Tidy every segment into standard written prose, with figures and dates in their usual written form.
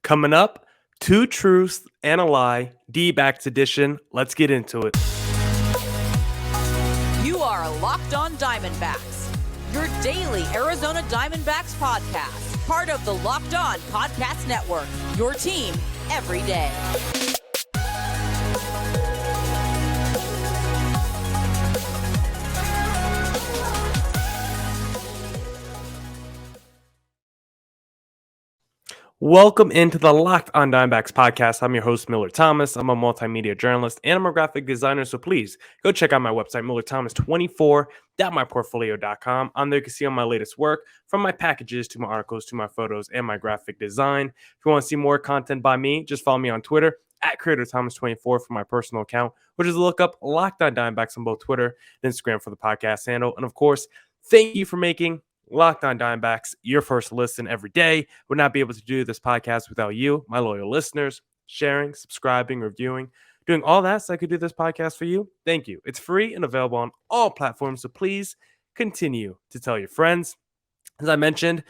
Coming up, two truths and a lie, Dbacks edition. Let's get into it. You are Locked On Diamondbacks, your daily Arizona Diamondbacks podcast, part of the Locked On Podcast Network, your team every day. Welcome into the Locked On Diamondbacks podcast. I'm your host, Millard Thomas. I'm a multimedia journalist and I'm a graphic designer, so please go check out my website, millardthomas24.myportfolio.com. On there, you can see all my latest work, from my packages to my articles to my photos and my graphic design. If you want to see more content by me, just follow me on Twitter at CreatorThomas24 for my personal account, which is look up Locked On Diamondbacks on both Twitter and Instagram for the podcast handle. And of course, thank you for making Locked On Diamondbacks, your first listen every day. Would not be able to do this podcast without you, my loyal listeners, sharing, subscribing, reviewing, doing all that so I could do this podcast for you. Thank you. It's free and available on all platforms, so please continue to tell your friends. As I mentioned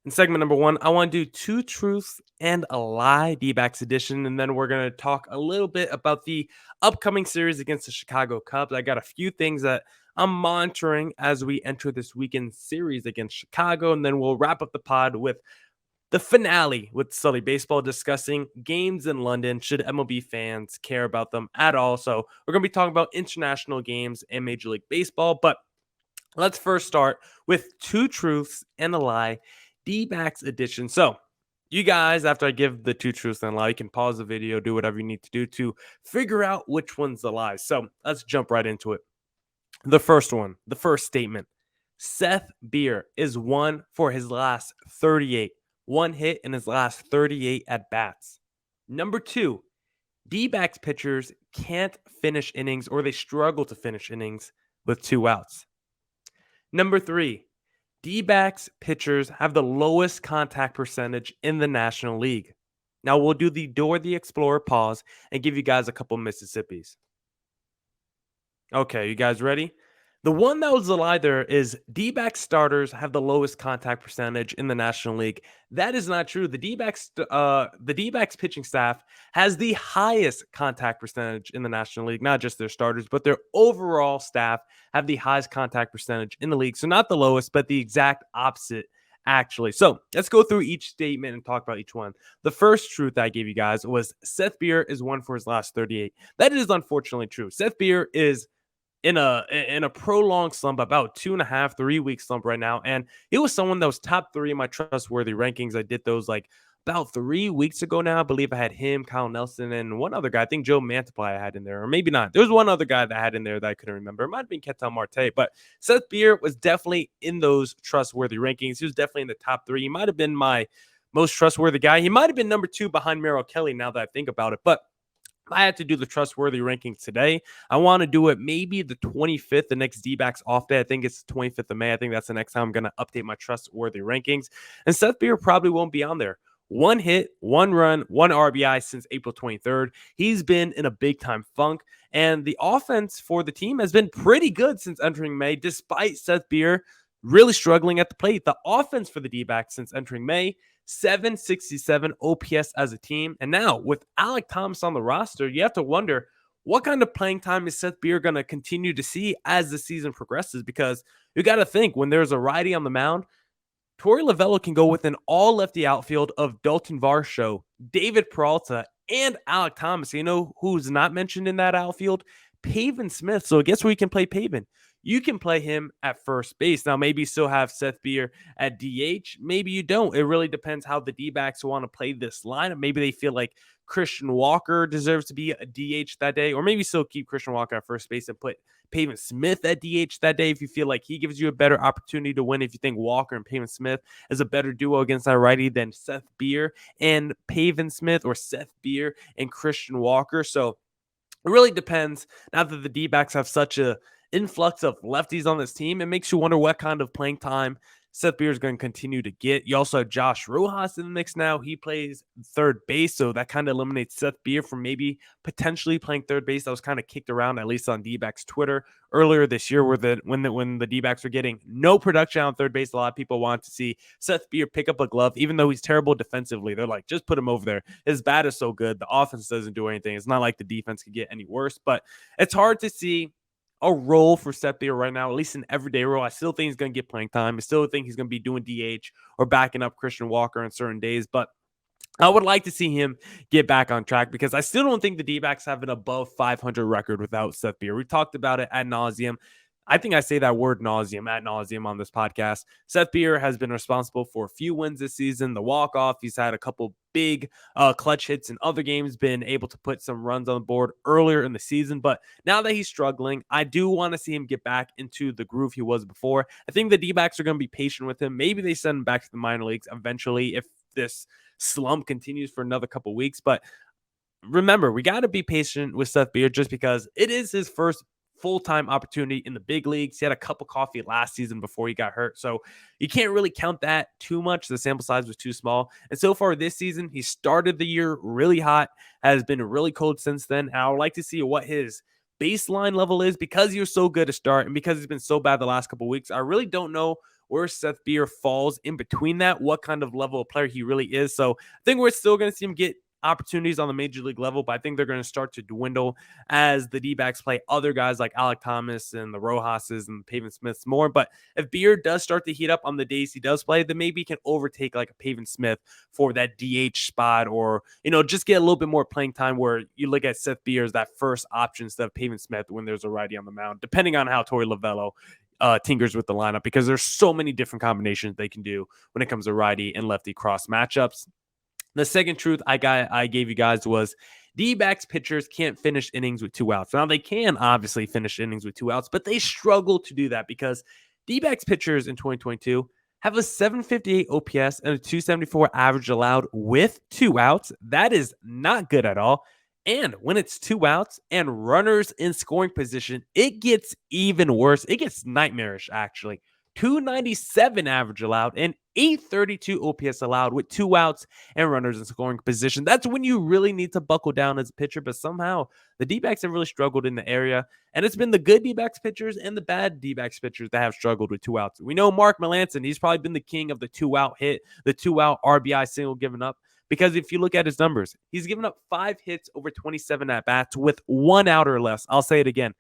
in segment number 1, I want to do two truths and a lie, Dbacks edition, and then we're going to talk a little bit about the upcoming series against the Chicago Cubs. I got a few things that I'm monitoring as we enter this weekend series against Chicago, and then we'll wrap up the pod with the finale with Sully Baseball, discussing games in London. Should MLB fans care about them at all? So we're going to be talking about international games and Major League Baseball, but let's first start with two truths and a lie, Dbacks edition. So you guys, after I give the two truths and a lie, you can pause the video, do whatever you need to do to figure out which one's the lie. So let's jump right into it. The first one, the first statement, Seth Beer is 1 for his last 38. One hit in his last 38 at-bats. Number 2, D-backs pitchers can't finish innings, or they struggle to finish innings with 2 outs. Number 3, D-backs pitchers have the lowest contact percentage in the National League. Now we'll do the Dora the Explorer pause and give you guys a couple Mississippis. Okay, you guys ready? The one that was the lie there is D-backs starters have the lowest contact percentage in the National League. That is not true. The D-backs pitching staff has the highest contact percentage in the National League, not just their starters, but their overall staff have the highest contact percentage in the league. So not the lowest, but the exact opposite, actually. So let's go through each statement and talk about each one. The first truth I gave you guys was Seth Beer is 1 for his last 38. That is unfortunately true. Seth Beer is in a prolonged slump, about 2.5, 3 week slump right now. And it was someone that was top 3 in my trustworthy rankings. I did those like about 3 weeks ago now. I believe I had him, Kyle Nelson, and one other guy. I think Joe Mantiply I had in there, or maybe not. There was one other guy that I had in there that I couldn't remember. It might have been Ketel Marte, but Seth Beer was definitely in those trustworthy rankings. He was definitely in the top 3. He might have been my most trustworthy guy. He might have been number 2 behind Merrill Kelly now that I think about it. But I had to do the trustworthy rankings today. I want to do it maybe the 25th, the next D-backs off day. I think it's the 25th of May. I think that's the next time I'm going to update my trustworthy rankings. And Seth Beer probably won't be on there. 1 hit, 1 run, 1 RBI since April 23rd. He's been in a big-time funk. And the offense for the team has been pretty good since entering May, despite Seth Beer really struggling at the plate. The offense for the D-backs since entering May, 767 OPS as a team. And now with Alec Thomas on the roster, you have to wonder, what kind of playing time is Seth Beer going to continue to see as the season progresses? Because you got to think, when there's a righty on the mound, Torey Lovullo can go with an all-lefty outfield of Dalton Varsho, David Peralta, and Alec Thomas. You know who's not mentioned in that outfield? Pavin Smith. So guess where you can play Pavin? You can play him at first base. Now, maybe you still have Seth Beer at DH. Maybe you don't. It really depends how the D-backs want to play this lineup. Maybe they feel like Christian Walker deserves to be a DH that day, or maybe still keep Christian Walker at first base and put Pavin Smith at DH that day if you feel like he gives you a better opportunity to win. If you think Walker and Pavin Smith is a better duo against that righty than Seth Beer and Pavin Smith, or Seth Beer and Christian Walker. So it really depends. Now that the D-backs have such a influx of lefties on this team, it makes you wonder what kind of playing time Seth Beer is going to continue to get. You also have Josh Rojas in the mix now. He plays third base, so that kind of eliminates Seth Beer from maybe potentially playing third base. That was kind of kicked around, at least on Dbacks Twitter earlier this year, when the Dbacks were getting no production on third base. A lot of people want to see Seth Beer pick up a glove, even though he's terrible defensively. They're like, just put him over there. His bat is so good. The offense doesn't do anything. It's not like the defense could get any worse, but it's hard to see a role for Seth Beer right now, at least an everyday role. I still think he's going to get playing time. I still think he's going to be doing DH or backing up Christian Walker on certain days, but I would like to see him get back on track because I still don't think the D-backs have an above 500 record without Seth Beer. We talked about it ad nauseum. I think I say that word ad nauseum on this podcast. Seth Beer has been responsible for a few wins this season. The walk-off, he's had a couple big clutch hits in other games, been able to put some runs on the board earlier in the season. But now that he's struggling, I do want to see him get back into the groove he was before. I think the D-backs are going to be patient with him. Maybe they send him back to the minor leagues eventually if this slump continues for another couple weeks. But remember, we got to be patient with Seth Beer just because it is his first full-time opportunity in the big leagues. He had a cup of coffee last season before he got hurt, so you can't really count that too much. The sample size was too small. And so far this season, he started the year really hot, has been really cold since then. And I would like to see what his baseline level is because he was so good to start and because he's been so bad the last couple of weeks. I really don't know where Seth Beer falls in between that, what kind of level of player he really is. So I think we're still going to see him get opportunities on the major league level, but I think they're going to start to dwindle as the D-backs play other guys like Alec Thomas and the Rojas's and the Pavin Smiths more. But if Beer does start to heat up on the days he does play, then maybe he can overtake like a Pavin Smith for that DH spot, or, just get a little bit more playing time where you look at Seth Beer as that first option instead of Pavin Smith when there's a righty on the mound, depending on how Torey Lovello tinkers with the lineup, because there's so many different combinations they can do when it comes to righty and lefty cross matchups. The second truth I gave you guys was D-backs pitchers can't finish innings with 2 outs. Now, they can obviously finish innings with 2 outs, but they struggle to do that because D-backs pitchers in 2022 have a 758 OPS and a 274 average allowed with 2 outs. That is not good at all. And when it's 2 outs and runners in scoring position, it gets even worse. It gets nightmarish, actually. 297 average allowed and 832 OPS allowed with 2 outs and runners in scoring position. That's when you really need to buckle down as a pitcher, but somehow the D-backs have really struggled in the area, and it's been the good D-backs pitchers and the bad D-backs pitchers that have struggled with 2 outs. We know Mark Melancon, he's probably been the king of the 2-out hit, the 2-out RBI single given up, because if you look at his numbers, he's given up 5 hits over 27 at-bats with 1 out or less. I'll say it again,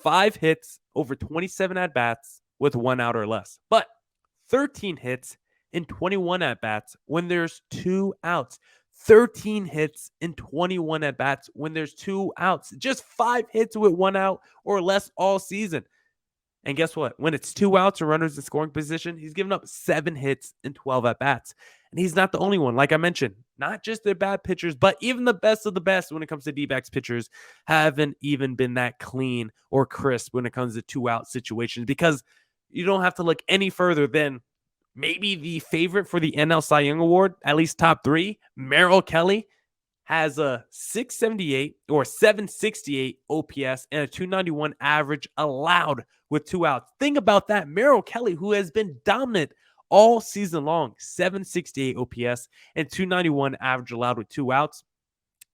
5 hits over 27 at-bats with 1 out or less, but 13 hits in 21 at-bats when there's 2 outs. 13 hits in 21 at-bats when there's 2 outs. Just 5 hits with 1 out or less all season. And guess what? When it's 2 outs or runners in scoring position, he's given up 7 hits in 12 at-bats. And he's not the only one. Like I mentioned, not just their bad pitchers, but even the best of the best when it comes to D-backs pitchers haven't even been that clean or crisp when it comes to 2-out situations, because you don't have to look any further than maybe the favorite for the NL Cy Young Award, at least top 3, Merrill Kelly, has a 678 or 768 OPS and a 291 average allowed with 2 outs. Think about that. Merrill Kelly, who has been dominant all season long, 768 OPS and 291 average allowed with 2 outs.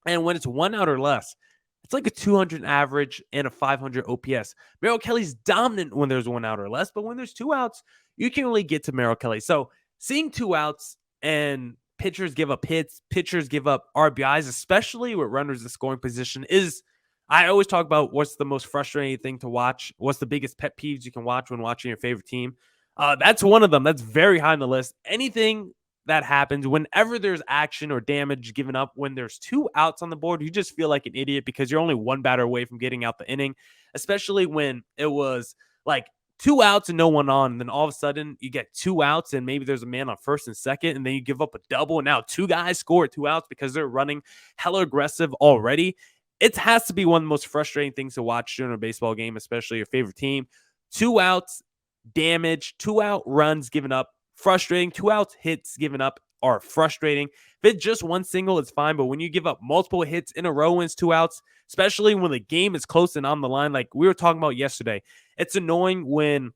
And when it's 1 out or less, it's like a 200 average and a 500 OPS. Merrill Kelly's dominant when there's 1 out or less, but when there's 2 outs, you can really get to Merrill Kelly. So seeing 2 outs and pitchers give up hits, pitchers give up RBIs, especially with runners in scoring position, is, I always talk about what's the most frustrating thing to watch. What's the biggest pet peeves you can watch when watching your favorite team? That's one of them. That's very high on the list. Anything that happens whenever there's action or damage given up, when there's 2 outs on the board, you just feel like an idiot because you're only 1 batter away from getting out the inning, especially when it was like 2 outs and no one on. And then all of a sudden you get 2 outs and maybe there's a man on first and second, and then you give up a double. And now 2 guys score at 2 outs because they're running hella aggressive already. It has to be one of the most frustrating things to watch during a baseball game, especially your favorite team. 2 outs, damage, 2 out runs given up, frustrating. 2 outs hits given up are frustrating. If it's just 1 single, it's fine. But when you give up multiple hits in a row and it's 2 outs, especially when the game is close and on the line, like we were talking about yesterday, it's annoying when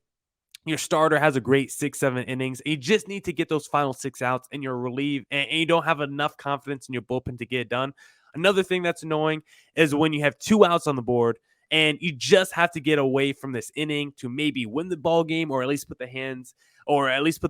your starter has a great 6-7 innings. You just need to get those final 6 outs, and you're relieved, and you don't have enough confidence in your bullpen to get it done. Another thing that's annoying is when you have 2 outs on the board and you just have to get away from this inning to maybe win the ball game, or at least put the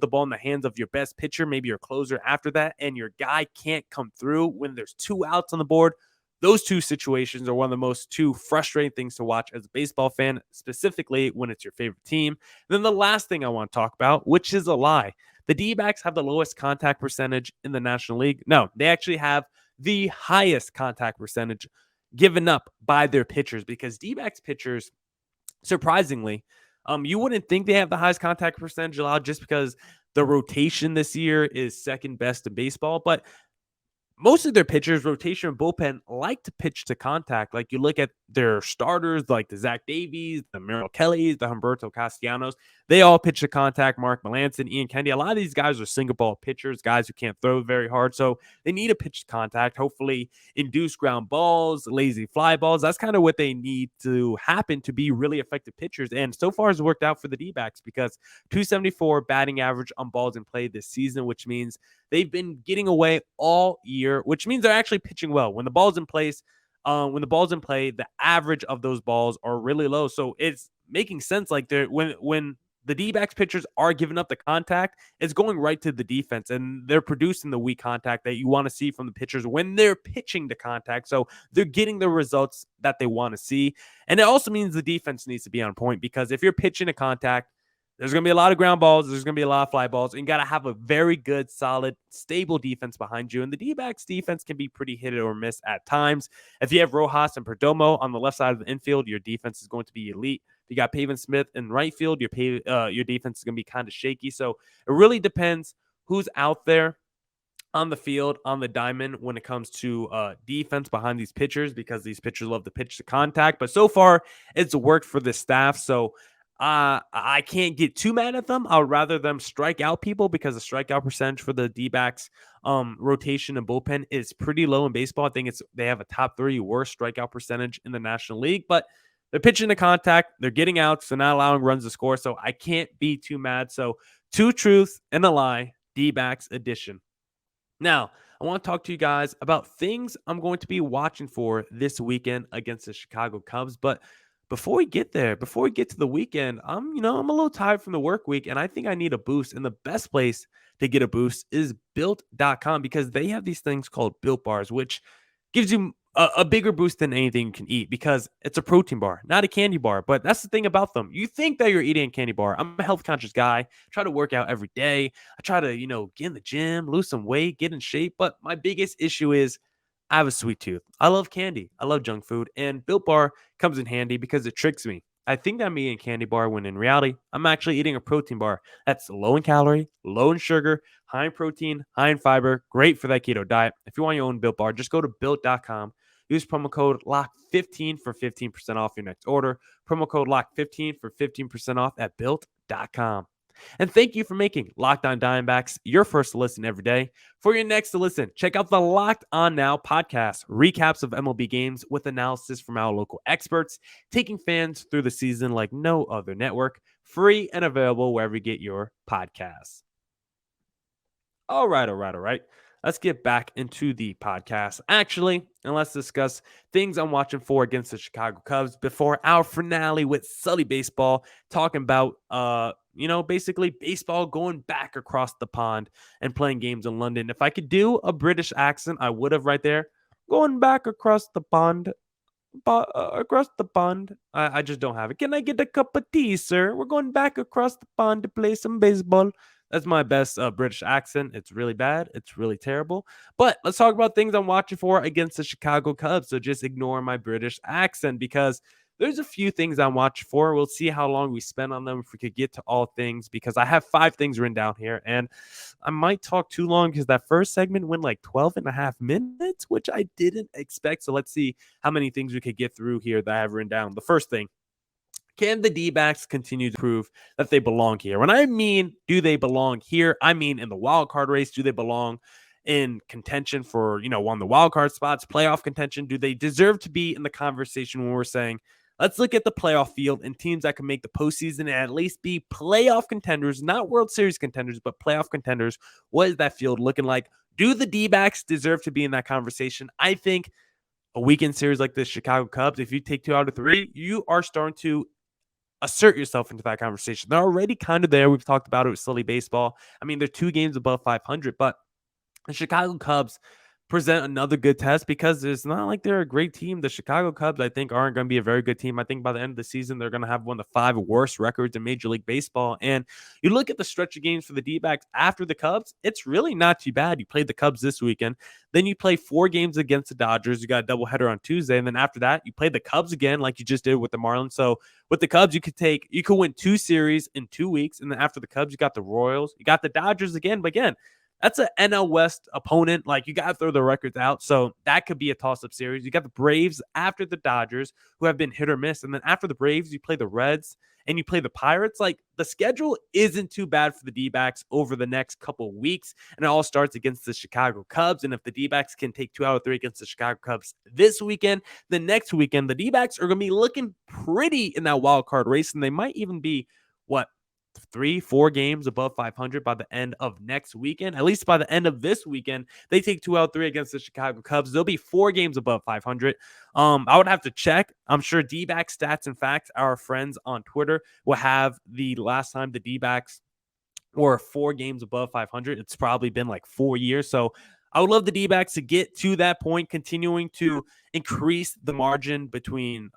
ball in the hands of your best pitcher, maybe your closer after that, and your guy can't come through when there's 2 outs on the board. Those 2 situations are one of the most 2 frustrating things to watch as a baseball fan, specifically when it's your favorite team. And then the last thing I want to talk about, which is a lie. The D-backs have the lowest contact percentage in the National League. No, they actually have the highest contact percentage given up by their pitchers, because D-backs pitchers, surprisingly, you wouldn't think they have the highest contact percentage allowed just because the rotation this year is second best in baseball. But most of their pitchers, rotation and bullpen, like to pitch to contact. Like, you look at their starters, like the Zach Davies, the Merrill Kellys, the Humberto Castellanos, they all pitch to contact. Mark Melancon, Ian Kennedy. A lot of these guys are single ball pitchers, guys who can't throw very hard. So they need a pitch to contact, hopefully induce ground balls, lazy fly balls. That's kind of what they need to happen to be really effective pitchers. And so far it's worked out for the D-backs, because 274 batting average on balls in play this season, which means they've been getting away all year, which means they're actually pitching well. When the ball's in place, the average of those balls are really low. So it's making sense. Like, when the D-backs pitchers are giving up the contact, it's going right to the defense, and they're producing the weak contact that you want to see from the pitchers when they're pitching the contact. So they're getting the results that they want to see. And it also means the defense needs to be on point, because if you're pitching a contact, there's going to be a lot of ground balls. There's going to be a lot of fly balls. And you got to have a very good, solid, stable defense behind you. And the D-backs defense can be pretty hit or miss at times. If you have Rojas and Perdomo on the left side of the infield, your defense is going to be elite. If you got Pavin Smith in right field, your defense is going to be kind of shaky. So it really depends who's out there on the field, on the diamond, when it comes to defense behind these pitchers, because these pitchers love to pitch to contact. But so far, it's worked for the staff. So I can't get too mad at them. I would rather them strike out people, because the strikeout percentage for the D-backs rotation and bullpen is pretty low in baseball. I think they have a top 3 worst strikeout percentage in the National League, but they're pitching to contact. They're getting out, so not allowing runs to score. So I can't be too mad. So 2 truths and a lie, D-backs edition. Now, I want to talk to you guys about things I'm going to be watching for this weekend against the Chicago Cubs. But before we get there, before we get to the weekend, I'm a little tired from the work week, and I think I need a boost. And the best place to get a boost is built.com, because they have these things called Built Bars, which gives you a bigger boost than anything you can eat, because it's a protein bar, not a candy bar. But that's the thing about them. You think that you're eating a candy bar. I'm a health conscious guy. I try to work out every day. I try to, get in the gym, lose some weight, get in shape. But my biggest issue is I have a sweet tooth. I love candy. I love junk food. And Built Bar comes in handy because it tricks me. I think I'm eating a candy bar when in reality, I'm actually eating a protein bar that's low in calorie, low in sugar, high in protein, high in fiber, great for that keto diet. If you want your own Built Bar, just go to built.com. Use promo code LOCK15 for 15% off your next order. Promo code LOCK15 for 15% off at built.com. And thank you for making Locked On Diamondbacks your first to listen every day. For your next to listen, check out the Locked On Now podcast, recaps of MLB games with analysis from our local experts, taking fans through the season like no other network, free and available wherever you get your podcasts. All right. Let's get back into the podcast, actually, and let's discuss things I'm watching for against the Chicago Cubs before our finale with Sully Baseball, talking about, basically baseball going back across the pond and playing games in London. If I could do a British accent, I would have right there. Going back across the pond. I just don't have it. Can I get a cup of tea, sir? We're going back across the pond to play some baseball. That's my best British accent. It's really bad. It's really terrible. But let's talk about things I'm watching for against the Chicago Cubs. So just ignore my British accent, because there's a few things I'm watching for. We'll see how long we spend on them if we could get to all things, because I have 5 things written down here, and I might talk too long because that first segment went like 12 and a half minutes, which I didn't expect. So let's see how many things we could get through here that I have written down. The first thing: can the D-backs continue to prove that they belong here? When I mean, do they belong here? I mean, in the wild card race, do they belong in contention for, one of the wild card spots, playoff contention? Do they deserve to be in the conversation when we're saying, Let's look at the playoff field and teams that can make the postseason and at least be playoff contenders, not World Series contenders, but playoff contenders. What is that field looking like? Do the D-backs deserve to be in that conversation? I think a weekend series like the Chicago Cubs, if you take 2 out of 3, you are starting to assert yourself into that conversation. They're already kind of there. We've talked about it with Sully baseball. I mean, they're 2 games above 500, but the Chicago Cubs present another good test because it's not like they're a great team. The Chicago Cubs, I think, aren't going to be a very good team. I think by the end of the season, they're going to have one of the 5 worst records in Major League Baseball. And you look at the stretch of games for the D-backs after the Cubs, it's really not too bad. You played the Cubs this weekend. Then you play 4 games against the Dodgers. You got a doubleheader on Tuesday. And then after that, you play the Cubs again like you just did with the Marlins. So with the Cubs, you could win 2 series in 2 weeks. And then after the Cubs, you got the Royals. You got the Dodgers again. But again, that's an NL West opponent. Like, you got to throw the records out. So that could be a toss-up series. You got the Braves after the Dodgers, who have been hit or miss. And then after the Braves, you play the Reds and you play the Pirates. Like, the schedule isn't too bad for the D-backs over the next couple of weeks. And it all starts against the Chicago Cubs. And if the D-backs can take 2 out of 3 against the Chicago Cubs this weekend, the next weekend, the D-backs are going to be looking pretty in that wild card race. And they might even be, 3-4 games above 500 by the end of next weekend. At least by the end of this weekend, they take 2 out of 3 against the Chicago Cubs. They'll be 4 games above 500. I would have to check. I'm sure D-back stats and facts, our friends on Twitter, will have the last time the D-backs were 4 games above 500. It's probably been like 4 years. So I would love the D-backs to get to that point, continuing to increase the margin between,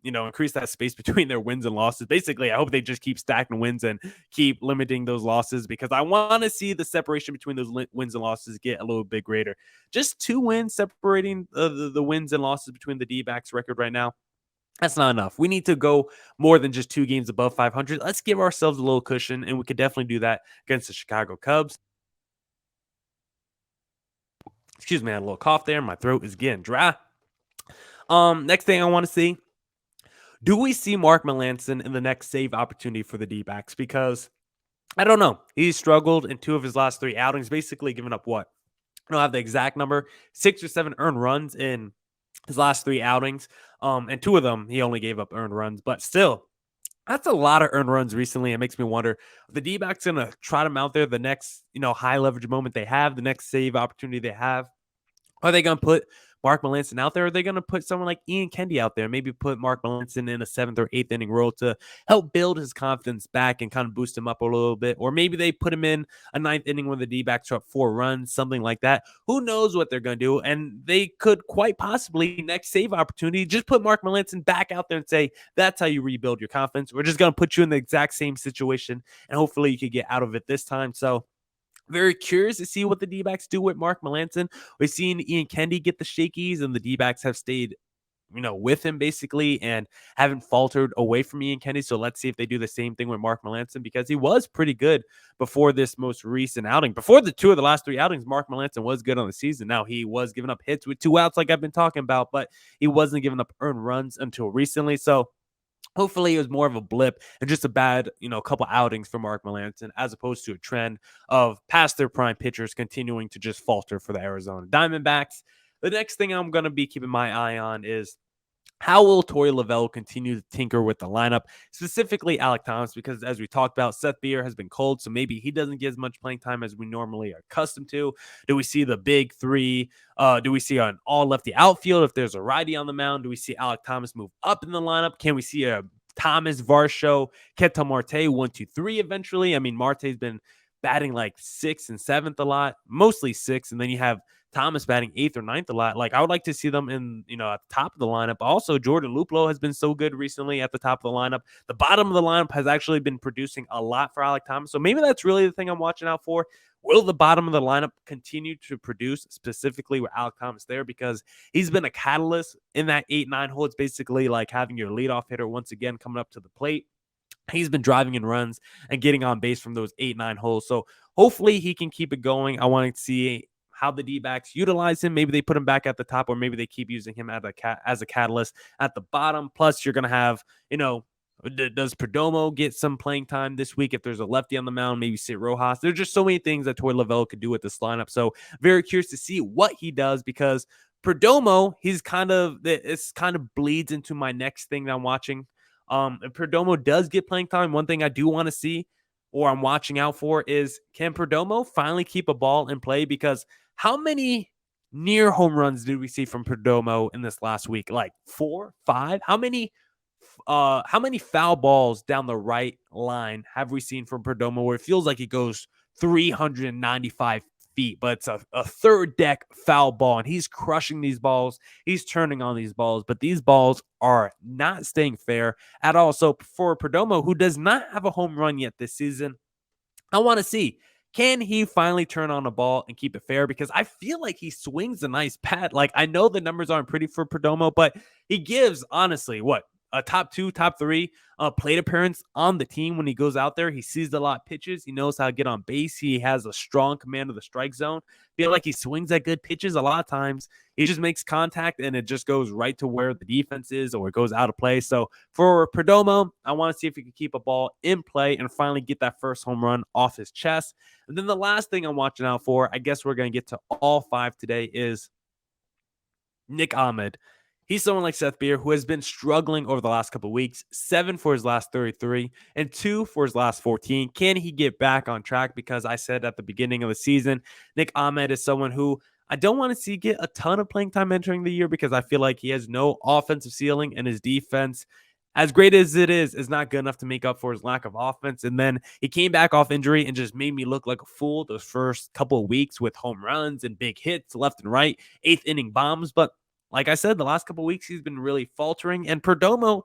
increase that space between their wins and losses. Basically, I hope they just keep stacking wins and keep limiting those losses, because I want to see the separation between those wins and losses get a little bit greater. Just 2 wins separating the wins and losses between the D-backs record right now. That's not enough. We need to go more than just 2 games above 500. Let's give ourselves a little cushion, and we could definitely do that against the Chicago Cubs. Excuse me, I had a little cough there. My throat is getting dry. Next thing I want to see, do we see Mark Melancon in the next save opportunity for the D-backs? Because I don't know. He's struggled in 2 of his last 3 outings, basically giving up what? I don't have the exact number, 6 or 7 earned runs in his last 3 outings. And 2 of them, he only gave up earned runs. But still, that's a lot of earned runs recently. It makes me wonder if the D-backs going to trot him out there the next, high leverage moment they have, the next save opportunity they have. Are they going to put Mark Melancon out there? Or are they going to put someone like Ian Kendi out there? Maybe put Mark Melancon in a 7th or 8th inning role to help build his confidence back and kind of boost him up a little bit. Or maybe they put him in a 9th inning when the D-backs are up 4 runs, something like that. Who knows what they're going to do? And they could quite possibly, next save opportunity, just put Mark Melancon back out there and say, that's how you rebuild your confidence. We're just going to put you in the exact same situation, and hopefully you could get out of it this time. So very curious to see what the D-backs do with Mark Melancon. We've seen Ian Kendi get the shakies, and the D-backs have stayed, with him basically and haven't faltered away from Ian Kendi. So let's see if they do the same thing with Mark Melancon, because he was pretty good before this most recent outing. Before the 2 of the last 3 outings, Mark Melancon was good on the season. Now, he was giving up hits with 2 outs like I've been talking about, but he wasn't giving up earned runs until recently. So hopefully it was more of a blip and just a bad, couple outings for Mark Melancon, as opposed to a trend of past their prime pitchers continuing to just falter for the Arizona Diamondbacks. The next thing I'm going to be keeping my eye on is, how will Torey Lovullo continue to tinker with the lineup, specifically Alek Thomas? Because as we talked about, Seth Beer has been cold, so maybe he doesn't get as much playing time as we normally are accustomed to. Do we see the big 3? Do we see an all-lefty outfield if there's a righty on the mound? Do we see Alek Thomas move up in the lineup? Can we see a Thomas, Varsho, Ketel Marte 1, 2, 3 eventually? I mean, Marte's been batting like 6th and 7th a lot, mostly 6th, and then you have Thomas batting 8th or 9th a lot. Like, I would like to see them in, at the top of the lineup. Also, Jordan Luplow has been so good recently at the top of the lineup. The bottom of the lineup has actually been producing a lot for Alek Thomas. So maybe that's really the thing I'm watching out for. Will the bottom of the lineup continue to produce, specifically with Alek Thomas there? Because he's been a catalyst in that 8-9 hole. It's basically like having your leadoff hitter once again coming up to the plate. He's been driving in runs and getting on base from those 8-9 holes. So hopefully he can keep it going. I want to see how the D-backs utilize him. Maybe they put him back at the top, or maybe they keep using him as a catalyst at the bottom. Plus, you're going to have, does Perdomo get some playing time this week? If there's a lefty on the mound, maybe sit Rojas. There's just so many things that Torey Lovullo could do with this lineup. So very curious to see what he does, because Perdomo, it's kind of bleeds into my next thing that I'm watching. If Perdomo does get playing time, one thing I do want to see or I'm watching out for is, can Perdomo finally keep a ball in play? Because how many near home runs did we see from Perdomo in this last week? Like 4, 5? How many foul balls down the right line have we seen from Perdomo where it feels like it goes 395 feet, but it's a third deck foul ball, and he's crushing these balls. He's turning on these balls, but these balls are not staying fair at all. So for Perdomo, who does not have a home run yet this season, I want to see, can he finally turn on a ball and keep it fair? Because I feel like he swings a nice bat. Like, I know the numbers aren't pretty for Perdomo, but he gives, honestly, a top 2, top 3 plate appearance on the team when he goes out there. He sees a lot of pitches. He knows how to get on base. He has a strong command of the strike zone. Feel like he swings at good pitches a lot of times. He just makes contact and it just goes right to where the defense is, or it goes out of play. So for Perdomo, I want to see if he can keep a ball in play and finally get that first home run off his chest. And then the last thing I'm watching out for, I guess we're going to get to all 5 today, is Nick Ahmed. He's someone like Seth Beer who has been struggling over the last couple of weeks. 7 for his last 33 and 2 for his last 14. Can he get back on track? Because I said at the beginning of the season, Nick Ahmed is someone who I don't want to see get a ton of playing time entering the year, because I feel like he has no offensive ceiling, and his defense, as great as it is not good enough to make up for his lack of offense. And then he came back off injury and just made me look like a fool those first couple of weeks with home runs and big hits left and right, 8th inning bombs. But like I said, the last couple of weeks, he's been really faltering. And Perdomo,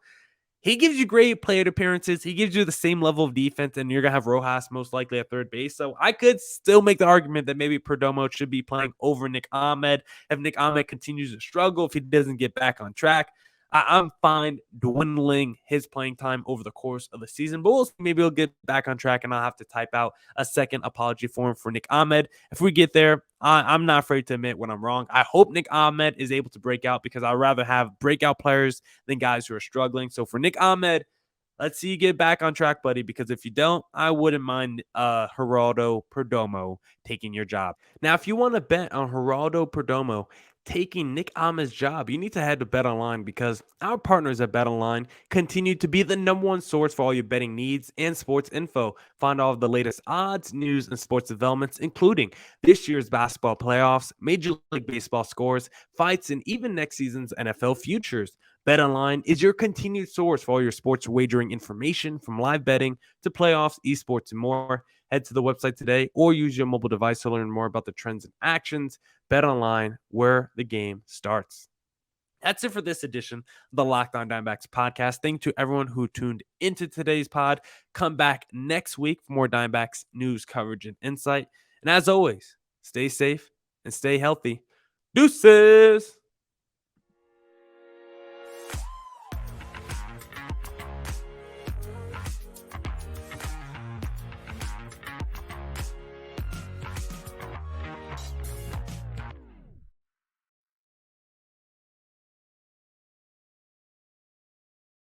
he gives you great plate appearances. He gives you the same level of defense, and you're going to have Rojas most likely at third base. So I could still make the argument that maybe Perdomo should be playing over Nick Ahmed. If Nick Ahmed continues to struggle, if he doesn't get back on track, I'm fine dwindling his playing time over the course of the season. But we'll see. Maybe he'll get back on track, and I'll have to type out a second apology form for Nick Ahmed. If we get there, I'm not afraid to admit when I'm wrong. I hope Nick Ahmed is able to break out, because I'd rather have breakout players than guys who are struggling. So for Nick Ahmed, let's see you get back on track, buddy, because if you don't, I wouldn't mind Geraldo Perdomo taking your job. Now, if you want to bet on Geraldo Perdomo taking Nick Ahmed's job, you need to head to BetOnline, because our partners at BetOnline continue to be the #1 source for all your betting needs and sports info. Find all of the latest odds, news, and sports developments, including this year's basketball playoffs, Major League Baseball scores, fights, and even next season's NFL futures. BetOnline is your continued source for all your sports wagering information, from live betting to playoffs, esports, and more. Head to the website today or use your mobile device to learn more about the trends and actions. BetOnline, where the game starts. That's it for this edition of the Locked On Diamondbacks podcast. Thank you to everyone who tuned into today's pod. Come back next week for more Diamondbacks news, coverage, and insight. And as always, stay safe and stay healthy. Deuces!